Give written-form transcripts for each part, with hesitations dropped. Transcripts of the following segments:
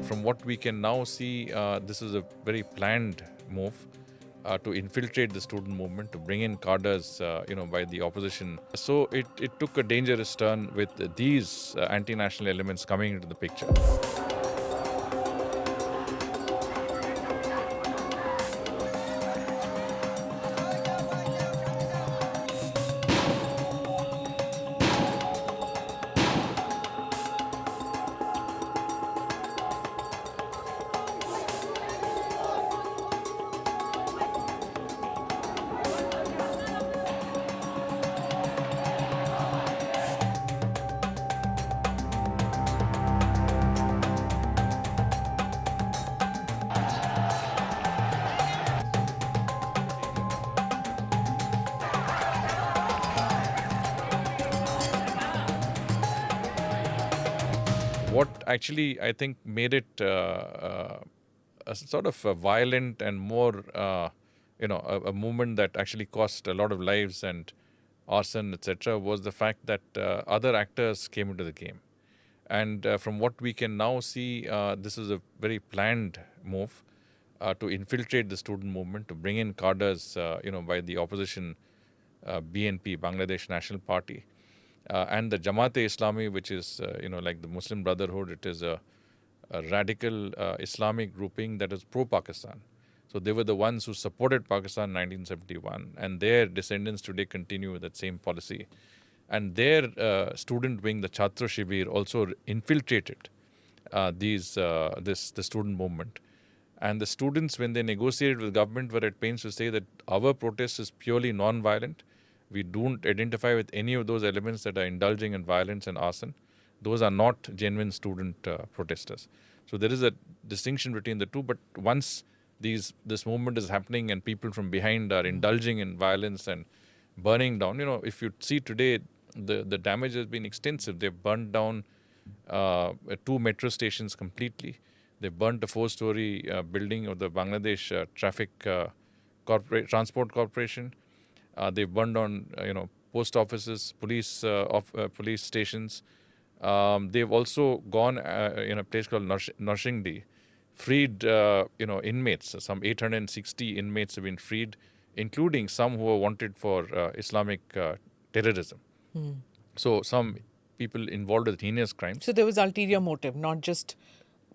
From what we can now see, this is a very planned move to infiltrate the student movement, to bring in cadres, by the opposition. So it took a dangerous turn with these anti-national elements coming into the picture. What actually I think made it a sort of a violent and more, a movement that actually cost a lot of lives and arson, etc., was the fact that other actors came into the game. And from what we can now see, this is a very planned move to infiltrate the student movement, to bring in cadres, by the opposition BNP, Bangladesh National Party. And the Jamaat-e-Islami, which is, like the Muslim Brotherhood, it is a radical Islamic grouping that is pro-Pakistan. So they were the ones who supported Pakistan in 1971, and their descendants today continue with that same policy. And their student wing, the Chhatra Shibir, also infiltrated the student movement. And the students, when they negotiated with government, were at pains to say that our protest is purely non-violent. We don't identify with any of those elements that are indulging in violence and arson. Those are not genuine student protesters. So there is a distinction between the two. But once this movement is happening and people from behind are indulging in violence and burning down, if you see today, the damage has been extensive. They've burned down 2 metro stations completely. They've burnt a 4-story building of the Bangladesh Transport Corporation. They've burned down, post offices, police stations. They've also gone in a place called Narshingdi, freed, inmates. Some 860 inmates have been freed, including some who were wanted for Islamic terrorism. So some people involved with heinous crimes. So there was ulterior motive, not just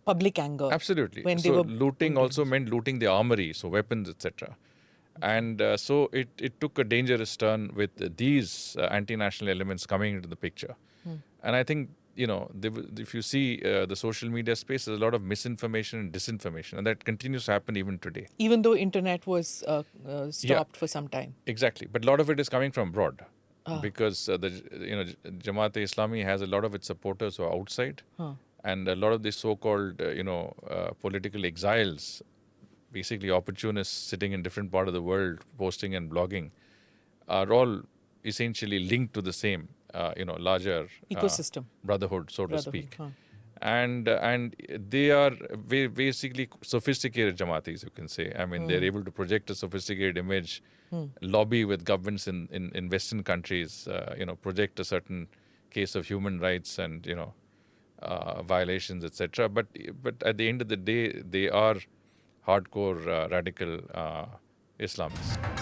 public anger. Absolutely. When so looting also meant looting the armory, so weapons, etc. And so it took a dangerous turn with these anti-national elements coming into the picture. And I think, if you see the social media space, there's a lot of misinformation and disinformation, and that continues to happen even today. Even though internet was stopped for some time. Exactly. But a lot of it is coming from abroad. Because Jamaat-e-Islami has a lot of its supporters who are outside. And a lot of these so-called, political exiles, basically opportunists sitting in different part of the world, posting and blogging, are all essentially linked to the same, larger ecosystem, brotherhood, so to speak. And they are basically sophisticated Jamaatis, you can say. I mean, they're able to project a sophisticated image, lobby with governments in Western countries, project a certain case of human rights and, violations, etc. But at the end of the day, they are hardcore radical Islamists.